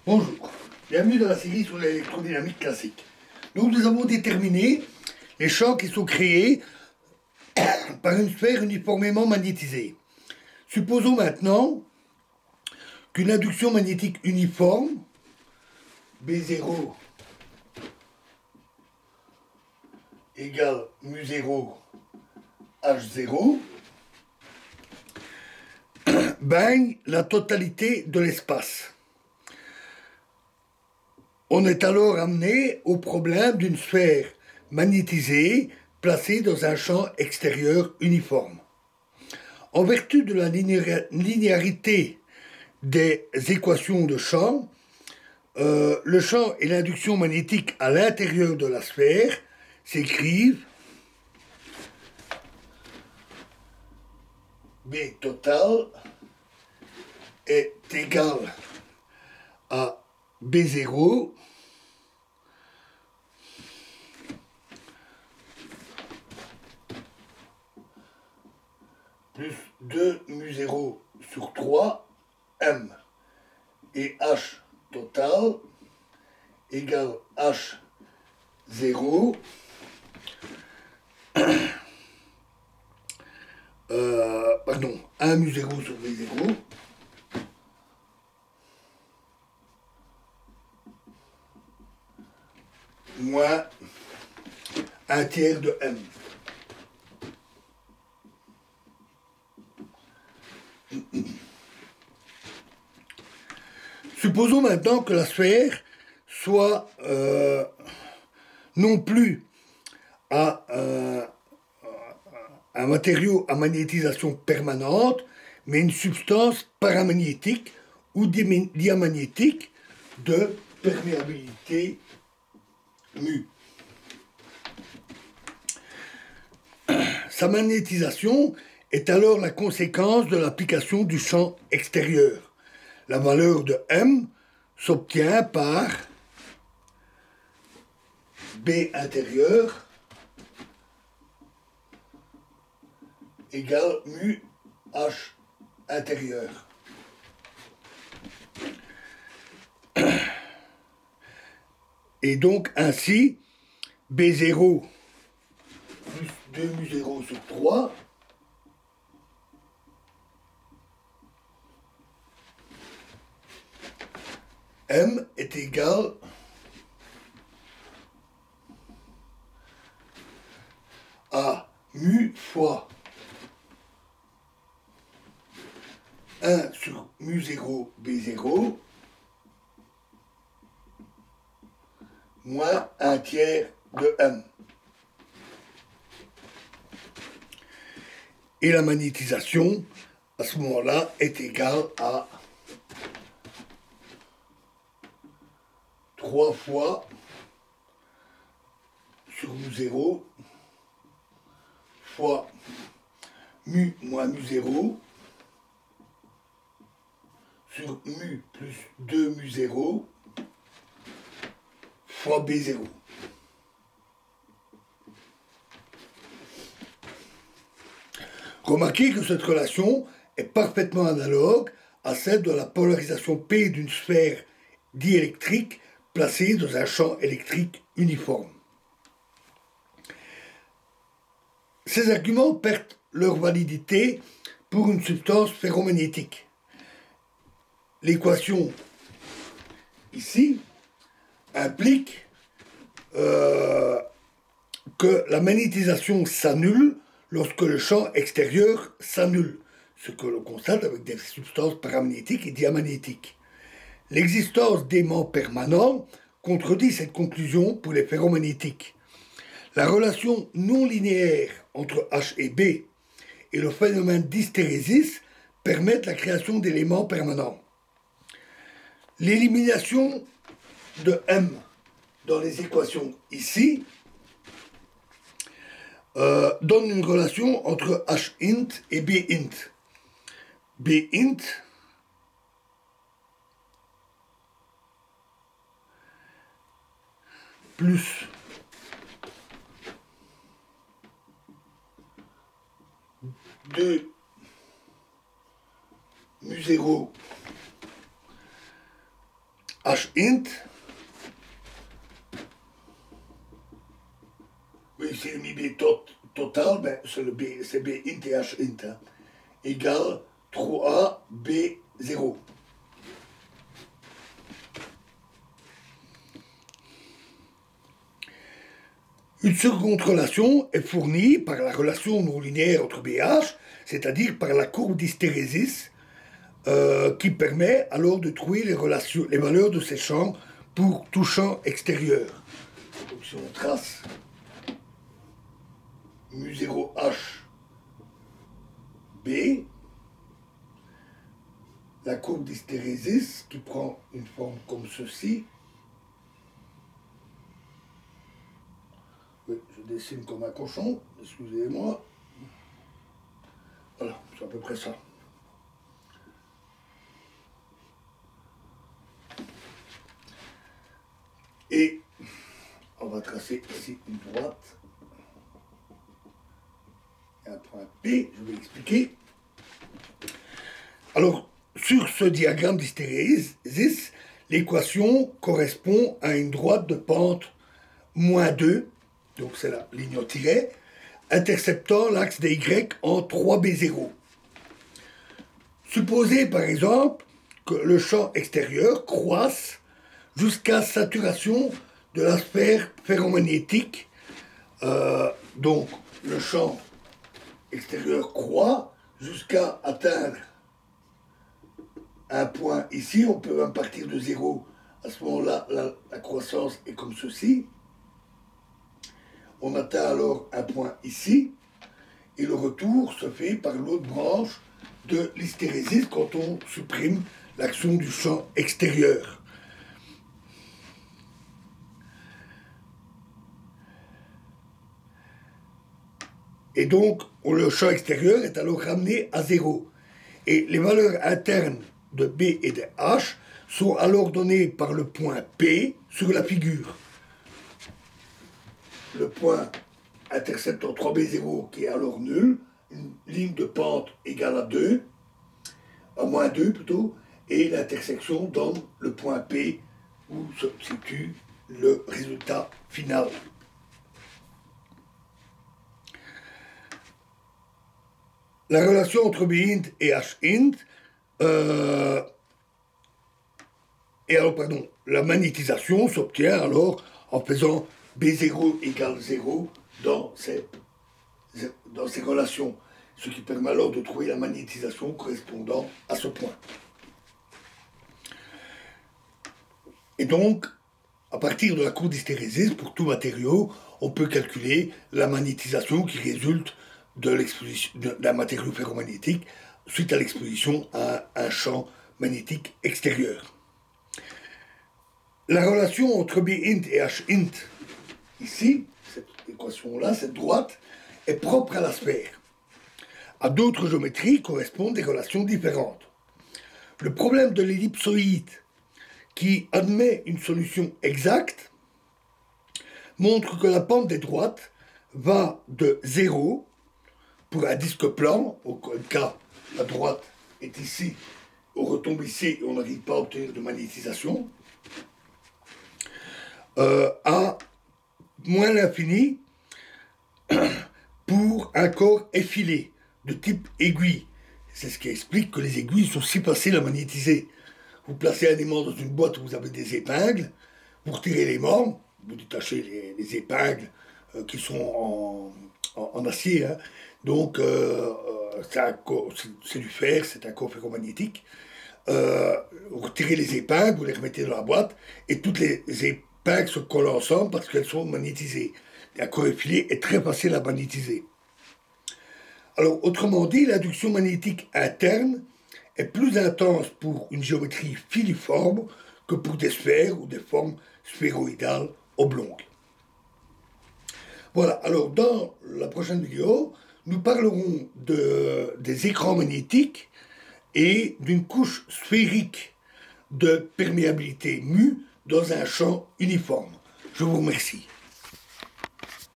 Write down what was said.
Bonjour, bienvenue dans la série sur l'électrodynamique classique. Donc nous avons déterminé les champs qui sont créés par une sphère uniformément magnétisée. Supposons maintenant qu'une induction magnétique uniforme, B0 égale mu0 H0, baigne la totalité de l'espace. On est alors amené au problème d'une sphère magnétisée placée dans un champ extérieur uniforme. En vertu de la linéarité des équations de champ, le champ et l'induction magnétique à l'intérieur de la sphère s'écrivent B total est égal à B0 plus 2 mu0 sur 3 M et H total égale H0 1 mu0 sur V0 moins 1 tiers de M. Supposons maintenant que la sphère soit non plus à un matériau à magnétisation permanente, mais une substance paramagnétique ou diamagnétique de perméabilité mu. Sa magnétisation est alors la conséquence de l'application du champ extérieur. La valeur de M s'obtient par B intérieur égale mu H intérieur. Et donc ainsi, B0 plus 2 mu0 sur 3 M est égal à mu fois 1 sur mu0 B0 moins 1 tiers de M. Et la magnétisation, à ce moment-là, est égale à 3 fois sur mu0 fois mu moins mu0 sur mu plus 2 mu0 fois B0. Remarquez que cette relation est parfaitement analogue à celle de la polarisation P d'une sphère diélectrique placée dans un champ électrique uniforme. Ces arguments perdent leur validité pour une substance ferromagnétique. L'équation ici implique que la magnétisation s'annule lorsque le champ extérieur s'annule, ce que l'on constate avec des substances paramagnétiques et diamagnétiques. L'existence d'aimants permanents contredit cette conclusion pour les ferromagnétiques. La relation non linéaire entre H et B et le phénomène d'hystérésis permettent la création d'éléments permanents. L'élimination de M dans les équations ici donne une relation entre H int et B int. B int plus de mu0 H-int. Oui, ici, j'ai mis B total, ben, c'est B int et H-int. Hein, égale 3A B0. Une seconde relation est fournie par la relation non linéaire entre BH, c'est-à-dire par la courbe d'hystérésis, qui permet alors de trouver les valeurs de ces champs pour tout champ extérieur. Donc si on trace mu0h B, la courbe d'hystérésis qui prend une forme comme ceci. Oui, je dessine comme un cochon, excusez-moi. Voilà, c'est à peu près ça. Et on va tracer ici une droite. Et un point P, je vais expliquer. Alors, sur ce diagramme d'hystérésis, l'équation correspond à une droite de pente moins 2, donc c'est la ligne au tiret, interceptant l'axe des Y en 3B0. Supposez par exemple que le champ extérieur croisse jusqu'à saturation de la sphère ferromagnétique. Donc le champ extérieur croît jusqu'à atteindre un point ici. On peut même partir de 0. À ce moment-là, la croissance est comme ceci. On atteint alors un point ici. Et le retour se fait par l'autre branche de l'hystérésis quand on supprime l'action du champ extérieur. Et donc, le champ extérieur est alors ramené à 0. Et les valeurs internes de B et de H sont alors données par le point P sur la figure. Le point interceptant 3B0 qui est alors nul, une ligne de pente égale à 2, à moins 2 plutôt, et l'intersection donne le point P où se situe le résultat final. La relation entre B-int et H-int, la magnétisation s'obtient alors en faisant B0 égale 0 dans ces relations, ce qui permet alors de trouver la magnétisation correspondant à ce point. Et donc, à partir de la courbe d'hystérésis, pour tout matériau, on peut calculer la magnétisation qui résulte d'un matériau ferromagnétique suite à l'exposition à un champ magnétique extérieur. La relation entre B-int et H-int, ici, cette équation-là, cette droite, est propre à la sphère. À d'autres géométries correspondent des relations différentes. Le problème de l'ellipsoïde, qui admet une solution exacte, montre que la pente des droites va de 0 pour un disque plan, au cas la droite est ici, on retombe ici et on n'arrive pas à obtenir de magnétisation, à moins l'infini pour un corps effilé de type aiguille. C'est ce qui explique que les aiguilles sont si faciles à magnétiser. Vous placez un aimant dans une boîte où vous avez des épingles, vous retirez l'aimant, vous détachez les épingles qui sont en acier, hein. Donc c'est du fer, c'est un corps ferromagnétique. Vous retirez les épingles, vous les remettez dans la boîte, et toutes les épingles se collent ensemble parce qu'elles sont magnétisées. Un corps effilé est très facile à magnétiser. Alors, autrement dit, l'induction magnétique interne est plus intense pour une géométrie filiforme que pour des sphères ou des formes sphéroïdales oblongues. Voilà, alors dans la prochaine vidéo, nous parlerons des écrans magnétiques et d'une couche sphérique de perméabilité mu dans un champ uniforme. Je vous remercie.